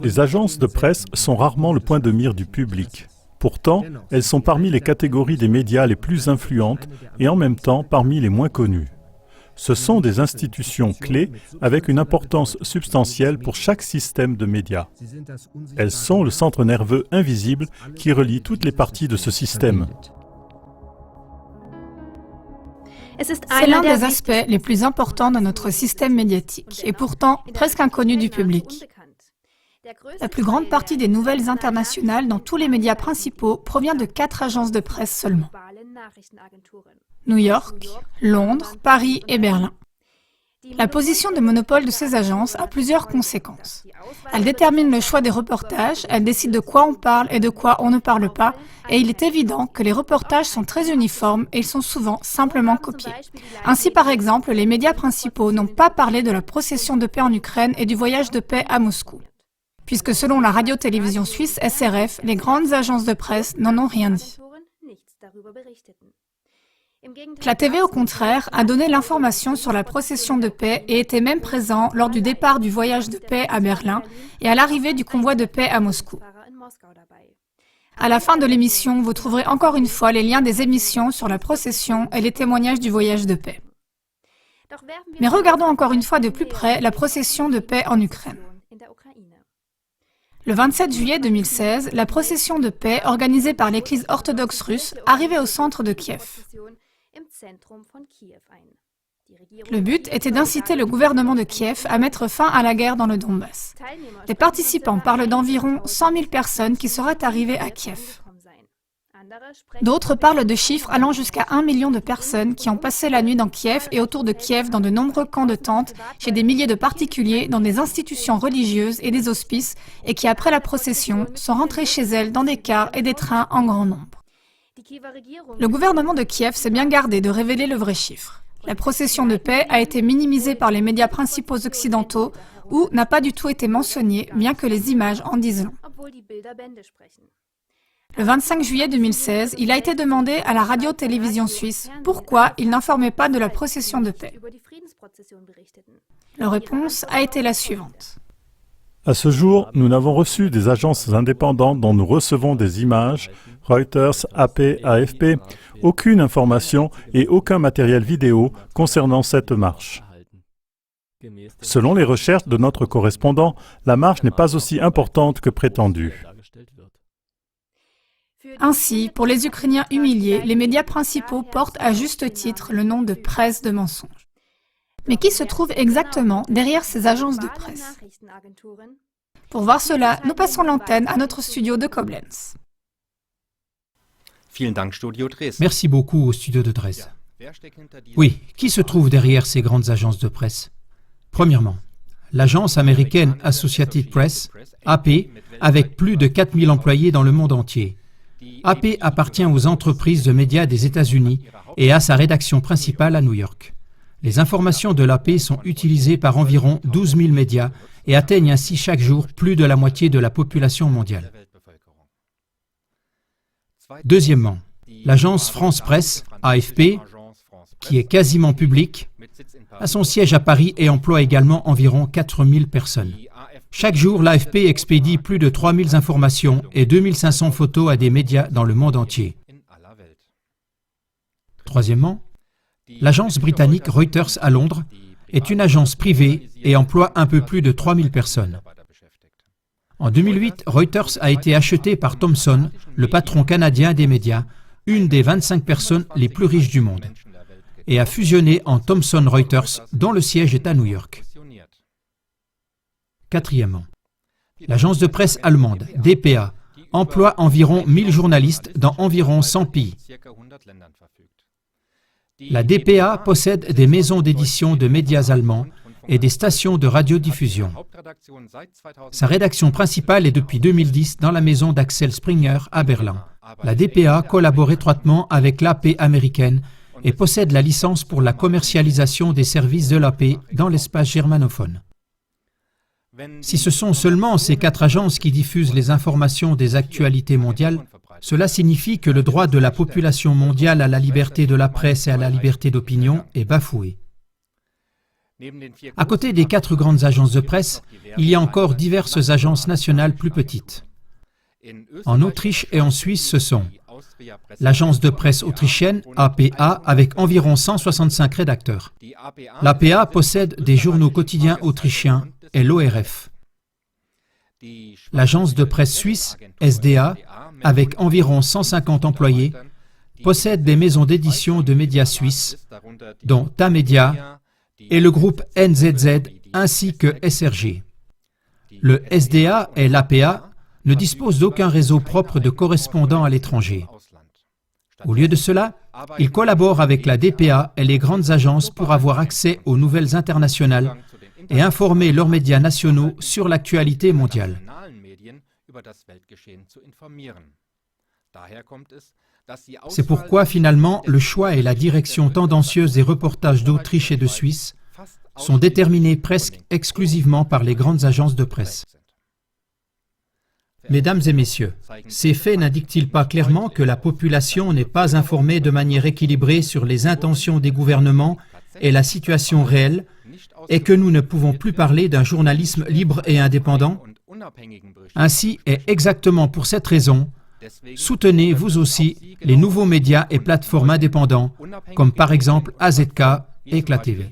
Les agences de presse sont rarement le point de mire du public. Pourtant, elles sont parmi les catégories des médias les plus influentes et en même temps parmi les moins connues. Ce sont des institutions clés avec une importance substantielle pour chaque système de médias. Elles sont le centre nerveux invisible qui relie toutes les parties de ce système. C'est l'un des aspects les plus importants de notre système médiatique et pourtant presque inconnu du public. La plus grande partie des nouvelles internationales dans tous les médias principaux provient de 4 agences de presse seulement. New York, Londres, Paris et Berlin. La position de monopole de ces agences a plusieurs conséquences. Elles déterminent le choix des reportages, elles décident de quoi on parle et de quoi on ne parle pas, et il est évident que les reportages sont très uniformes et ils sont souvent simplement copiés. Ainsi, par exemple, les médias principaux n'ont pas parlé de la procession de paix en Ukraine et du voyage de paix à Moscou, puisque selon la radio-télévision suisse SRF, les grandes agences de presse n'en ont rien dit. La TV, au contraire, a donné l'information sur la procession de paix et était même présent lors du départ du voyage de paix à Berlin et à l'arrivée du convoi de paix à Moscou. À la fin de l'émission, vous trouverez encore une fois les liens des émissions sur la procession et les témoignages du voyage de paix. Mais regardons encore une fois de plus près la procession de paix en Ukraine. Le 27 juillet 2016, la procession de paix organisée par l'Église orthodoxe russe arrivait au centre de Kiev. Le but était d'inciter le gouvernement de Kiev à mettre fin à la guerre dans le Donbass. Les participants parlent d'environ 100 000 personnes qui seraient arrivées à Kiev. D'autres parlent de chiffres allant jusqu'à 1 million de personnes qui ont passé la nuit dans Kiev et autour de Kiev dans de nombreux camps de tentes, chez des milliers de particuliers, dans des institutions religieuses et des hospices, et qui, après la procession, sont rentrés chez elles dans des cars et des trains en grand nombre. Le gouvernement de Kiev s'est bien gardé de révéler le vrai chiffre. La procession de paix a été minimisée par les médias principaux occidentaux ou n'a pas du tout été mentionnée, bien que les images en disent long. Le 25 juillet 2016, il a été demandé à la radio-télévision suisse pourquoi il n'informait pas de la procession de paix. Leur réponse a été la suivante. À ce jour, nous n'avons reçu des agences indépendantes dont nous recevons des images, Reuters, AP, AFP, aucune information et aucun matériel vidéo concernant cette marche. Selon les recherches de notre correspondant, la marche n'est pas aussi importante que prétendu. Ainsi, pour les Ukrainiens humiliés, les médias principaux portent à juste titre le nom de presse de mensonges. Mais qui se trouve exactement derrière ces agences de presse? Pour voir cela, nous passons l'antenne à notre studio de Koblenz. Merci beaucoup au studio de Dresde. Oui, qui se trouve derrière ces grandes agences de presse? Premièrement, l'agence américaine Associated Press, AP, avec plus de 4000 employés dans le monde entier. AP appartient aux entreprises de médias des États-Unis et a sa rédaction principale à New York. Les informations de l'AP sont utilisées par environ 12 000 médias et atteignent ainsi chaque jour plus de la moitié de la population mondiale. Deuxièmement, l'agence France Presse, AFP, qui est quasiment publique, a son siège à Paris et emploie également environ 4 000 personnes. Chaque jour, l'AFP expédie plus de 3 000 informations et 2 500 photos à des médias dans le monde entier. Troisièmement, l'agence britannique Reuters à Londres est une agence privée et emploie un peu plus de 3 000 personnes. En 2008, Reuters a été acheté par Thomson, le patron canadien des médias, une des 25 personnes les plus riches du monde, et a fusionné en Thomson Reuters, dont le siège est à New York. Quatrièmement, l'agence de presse allemande, dpa, emploie environ 1000 journalistes dans environ 100 pays. La dpa possède des maisons d'édition de médias allemands et des stations de radiodiffusion. Sa rédaction principale est depuis 2010 dans la maison d'Axel Springer à Berlin. La dpa collabore étroitement avec l'AP américaine et possède la licence pour la commercialisation des services de l'AP dans l'espace germanophone. Si ce sont seulement ces 4 agences qui diffusent les informations des actualités mondiales, cela signifie que le droit de la population mondiale à la liberté de la presse et à la liberté d'opinion est bafoué. À côté des 4 grandes agences de presse, il y a encore diverses agences nationales plus petites. En Autriche et en Suisse, ce sont l'agence de presse autrichienne, APA, avec environ 165 rédacteurs. L'APA possède des journaux quotidiens autrichiens et l'ORF. L'agence de presse suisse, SDA, avec environ 150 employés, possède des maisons d'édition de médias suisses, dont Tamedia et le groupe NZZ, ainsi que SRG. Le SDA et l'APA ne disposent d'aucun réseau propre de correspondants à l'étranger. Au lieu de cela, ils collaborent avec la DPA et les grandes agences pour avoir accès aux nouvelles internationales et informer leurs médias nationaux sur l'actualité mondiale. C'est pourquoi, finalement, le choix et la direction tendancieuse des reportages d'Autriche et de Suisse sont déterminés presque exclusivement par les grandes agences de presse. Mesdames et messieurs, ces faits n'indiquent-ils pas clairement que la population n'est pas informée de manière équilibrée sur les intentions des gouvernements et la situation réelle, et que nous ne pouvons plus parler d'un journalisme libre et indépendant? Ainsi, et exactement pour cette raison, soutenez vous aussi les nouveaux médias et plateformes indépendants, comme par exemple AZK et KlaTV.